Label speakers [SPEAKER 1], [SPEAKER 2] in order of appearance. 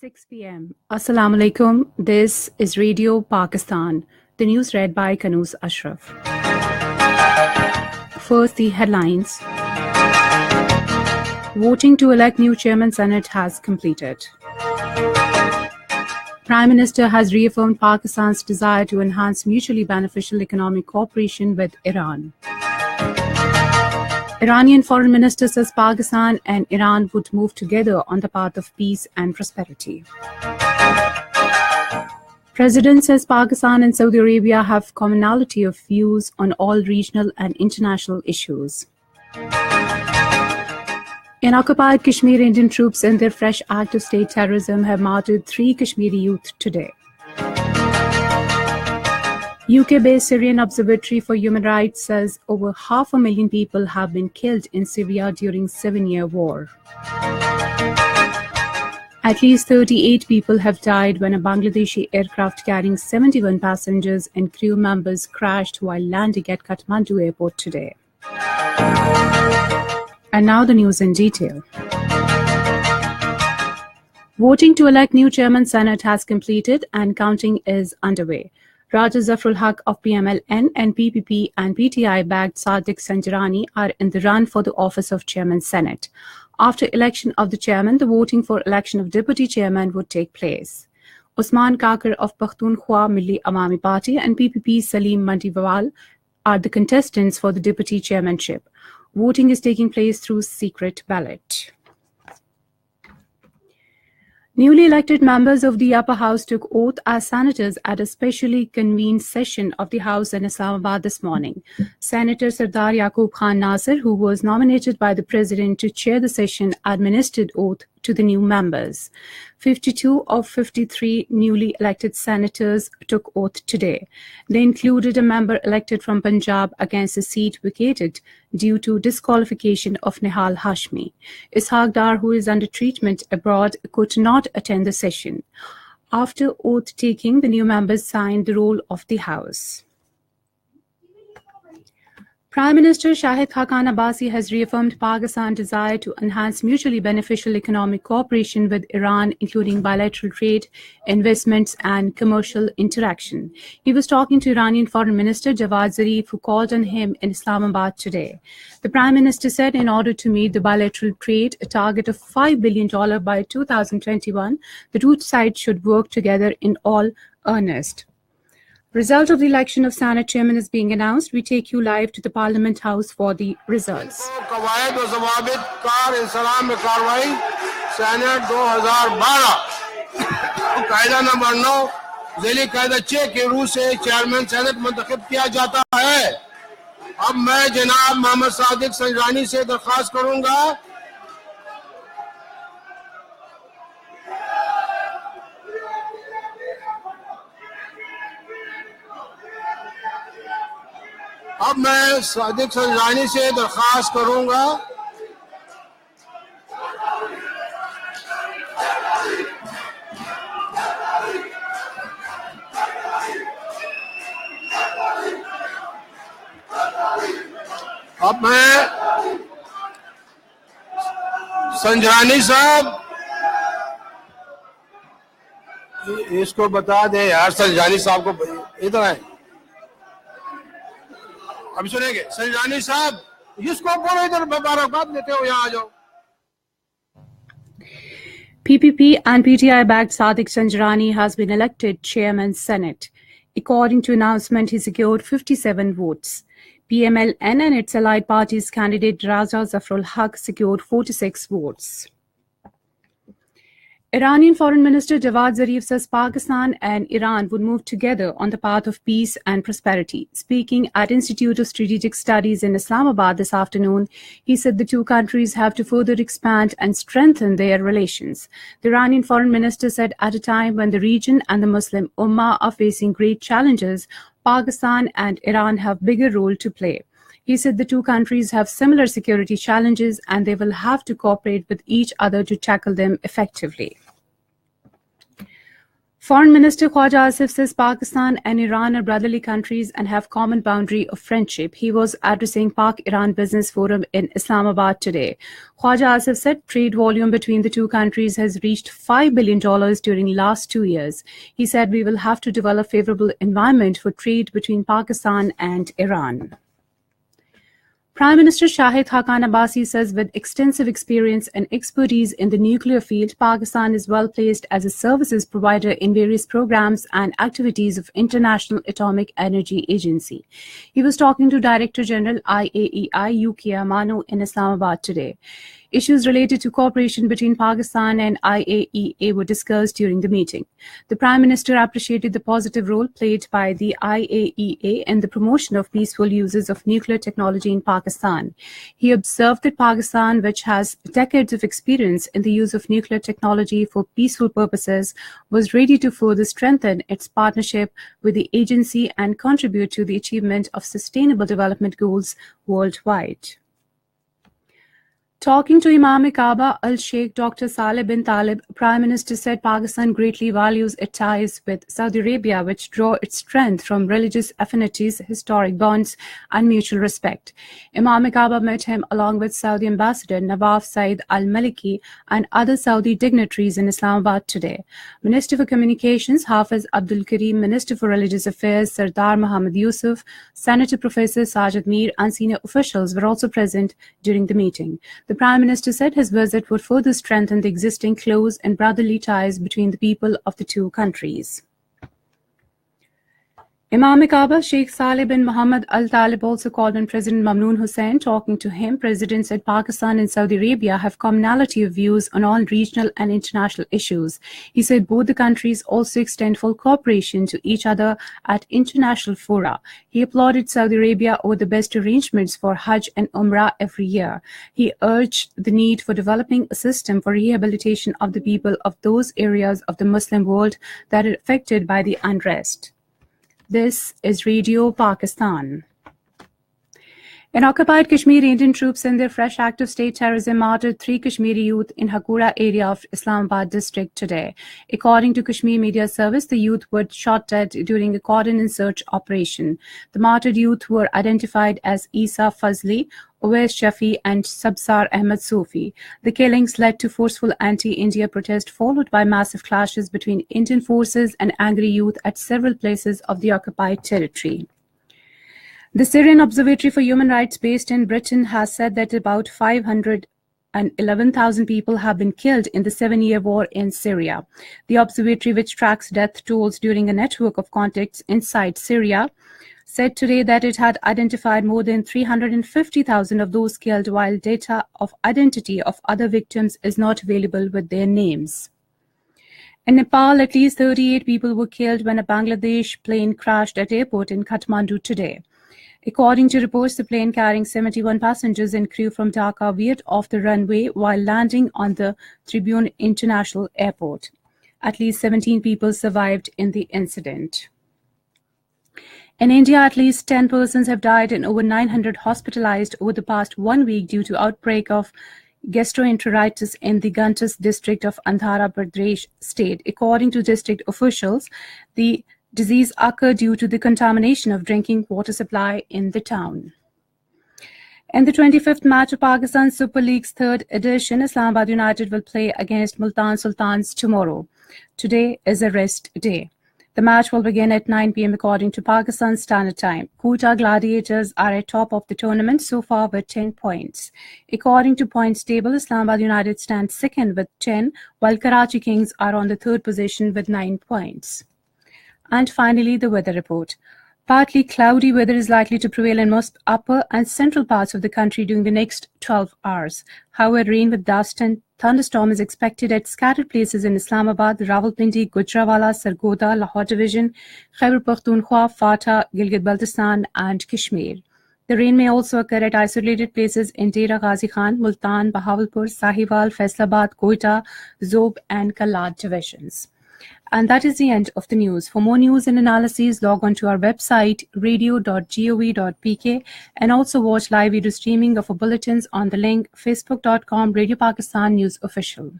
[SPEAKER 1] 6 p.m. Assalamu alaikum. This is Radio Pakistan. The news read by Kanuz Ashraf. First, the headlines. Voting to elect new chairman Senate has completed. Prime Minister has reaffirmed Pakistan's desire to enhance mutually beneficial economic cooperation with Iran. Iranian Foreign Minister says Pakistan and Iran would move together on the path of peace and prosperity. President says Pakistan and Saudi Arabia have commonality of views on all regional and international issues. In occupied Kashmir, Indian troops and their fresh act of state terrorism have martyred 3 Kashmiri youth today. UK-based Syrian Observatory for Human Rights says over 500,000 people have been killed in Syria during 7-year war. At least 38 people have died when a Bangladeshi aircraft carrying 71 passengers and crew members crashed while landing at Kathmandu airport today. And now the news in detail. Voting to elect new chairman Senate has completed and counting is underway. Raja Zafrul Haq of PMLN and PPP and PTI-backed Sadiq Sanjarani are in the run for the office of Chairman Senate. After election of the chairman, the voting for election of deputy chairman would take place. Usman Kakar of Pakhtunkhwa Milli Awami Party and PPP Salim Mandiwal are the contestants for the deputy chairmanship. Voting is taking place through secret ballot. Newly elected members of the upper house took oath as senators at a specially convened session of the House in Islamabad this morning. Senator Sardar Yaqub Khan Nasir, who was nominated by the President to chair the session, administered oath to the new members. 52 of 53 newly elected senators took oath today. They included a member elected from Punjab against a seat vacated due to disqualification of Nihal Hashmi. Ishaq Dar, who is under treatment abroad, could not attend the session. After oath taking, the new members signed the roll of the House. Prime Minister Shahid Khaqan Abbasi has reaffirmed Pakistan's desire to enhance mutually beneficial economic cooperation with Iran, including bilateral trade, investments, and commercial interaction. He was talking to Iranian Foreign Minister Javad Zarif, who called on him in Islamabad today. The Prime Minister said in order to meet the bilateral trade, a target of $5 billion by 2021, the two sides should work together in all earnest. Result of the election of Senate chairman is being announced. We take you live to the Parliament House for the results.
[SPEAKER 2] Senate 2012 कायदा number 9 ज़ैली कायदा 6 के रूह से chairman senate मुंतखब किया जाता है। अब मैं जनाब मोहम्मद सादिक संजरानी से दरख्वास्त करूंगा अब मैं सादिक संजरानी से दरख्वास्त करूंगा अब मैं संजरानी साहब इसको बता दे यार संजरानी साहब को इधर आए अब सुनेंगे संजरानी साहब इसको बोलो इधर मुबारकबाद देते हो यहाँ आ जाओ
[SPEAKER 1] PPP and PTI-backed Sadiq Sanjarani has been elected chairman Senate. According to announcement, he secured 57 votes. PMLN and its allied parties candidate Raja Zafrul Haq secured 46 votes. Iranian Foreign Minister Javad Zarif says Pakistan and Iran would move together on the path of peace and prosperity. Speaking at Institute of Strategic Studies in Islamabad this afternoon, he said the two countries have to further expand and strengthen their relations. The Iranian Foreign Minister said at a time when the region and the Muslim Ummah are facing great challenges, Pakistan and Iran have bigger role to play. He said the two countries have similar security challenges and they will have to cooperate with each other to tackle them effectively. Foreign Minister Khwaja Asif says Pakistan and Iran are brotherly countries and have common boundary of friendship. He was addressing Pak-Iran Business Forum in Islamabad today. Khwaja Asif said trade volume between the two countries has reached $5 billion during last 2 years. He said we will have to develop favorable environment for trade between Pakistan and Iran. Prime Minister Shahid Khaqan Abbasi says with extensive experience and expertise in the nuclear field, Pakistan is well placed as a services provider in various programs and activities of International Atomic Energy Agency. He was talking to Director General IAEI Yukiya Mano in Islamabad today. Issues related to cooperation between Pakistan and IAEA were discussed during the meeting. The Prime Minister appreciated the positive role played by the IAEA in the promotion of peaceful uses of nuclear technology in Pakistan. He observed that Pakistan, which has decades of experience in the use of nuclear technology for peaceful purposes, was ready to further strengthen its partnership with the agency and contribute to the achievement of sustainable development goals worldwide. Talking to Imam Kaaba al-Sheikh Dr. Saleh bin Talib, Prime Minister said Pakistan greatly values its ties with Saudi Arabia, which draw its strength from religious affinities, historic bonds, and mutual respect. Imam Kaaba met him along with Saudi Ambassador Nawaf Saeed al-Maliki and other Saudi dignitaries in Islamabad today. Minister for Communications Hafiz Abdul Kareem, Minister for Religious Affairs Sardar Muhammad Yusuf, Senator Professor Sajid Mir, and senior officials were also present during the meeting. The Prime Minister said his visit would further strengthen the existing close and brotherly ties between the people of the two countries. Imam Kaaba Sheikh Saleh bin Mohammed Al Talib also called on President Mamnoon Hussain. Talking to him, President said Pakistan and Saudi Arabia have commonality of views on all regional and international issues. He said both the countries also extend full cooperation to each other at international fora. He applauded Saudi Arabia over the best arrangements for Hajj and Umrah every year. He urged the need for developing a system for rehabilitation of the people of those areas of the Muslim world that are affected by the unrest. This is Radio Pakistan. In occupied Kashmir, Indian troops in their fresh act of state terrorism martyred 3 Kashmiri youth in Hakura area of Islamabad district today. According to Kashmir Media Service, the youth were shot dead during a cordon and search operation. The martyred youth were identified as Isa Fazli, Uwais Shafi and Sabsar Ahmed Sufi. The killings led to forceful anti-India protest followed by massive clashes between Indian forces and angry youth at several places of the occupied territory. The Syrian Observatory for Human Rights based in Britain has said that about 511,000 people have been killed in the 7-year war in Syria. The observatory, which tracks death tolls during a network of contacts inside Syria, said today that it had identified more than 350,000 of those killed, while data of identity of other victims is not available with their names. In Nepal, at least 38 people were killed when a Bangladesh plane crashed at airport in Kathmandu today. According to reports, the plane carrying 71 passengers and crew from Dhaka veered off the runway while landing on the Tribune International Airport. At least 17 people survived in the incident. In India, at least 10 persons have died and over 900 hospitalized over the past 1 week due to outbreak of gastroenteritis in the Gantas district of Andhra Pradesh state. According to district officials, the disease occurred due to the contamination of drinking water supply in the town. In the 25th match of Pakistan Super League's 3rd edition, Islamabad United will play against Multan Sultans tomorrow. Today is a rest day. The match will begin at 9 p.m. according to Pakistan Standard Time. Quetta Gladiators are at top of the tournament so far with 10 points. According to points table, Islamabad United stands second with 10, while Karachi Kings are on the 3rd position with 9 points. And finally, the weather report. Partly cloudy weather is likely to prevail in most upper and central parts of the country during the next 12 hours. However, rain with dust and thunderstorm is expected at scattered places in Islamabad, Rawalpindi, Gujranwala, Sargodha, Lahore Division, Khyber Pakhtunkhwa, Fatah, Gilgit-Baltistan and Kashmir. The rain may also occur at isolated places in Dera Ghazi Khan, Multan, Bahawalpur, Sahiwal, Faisalabad, Quetta, Zob and Kalad divisions. And that is the end of the news. For more news and analyses, log on to our website, radio.gov.pk, and also watch live video streaming of our bulletins on the link facebook.com Radio Pakistan News Official.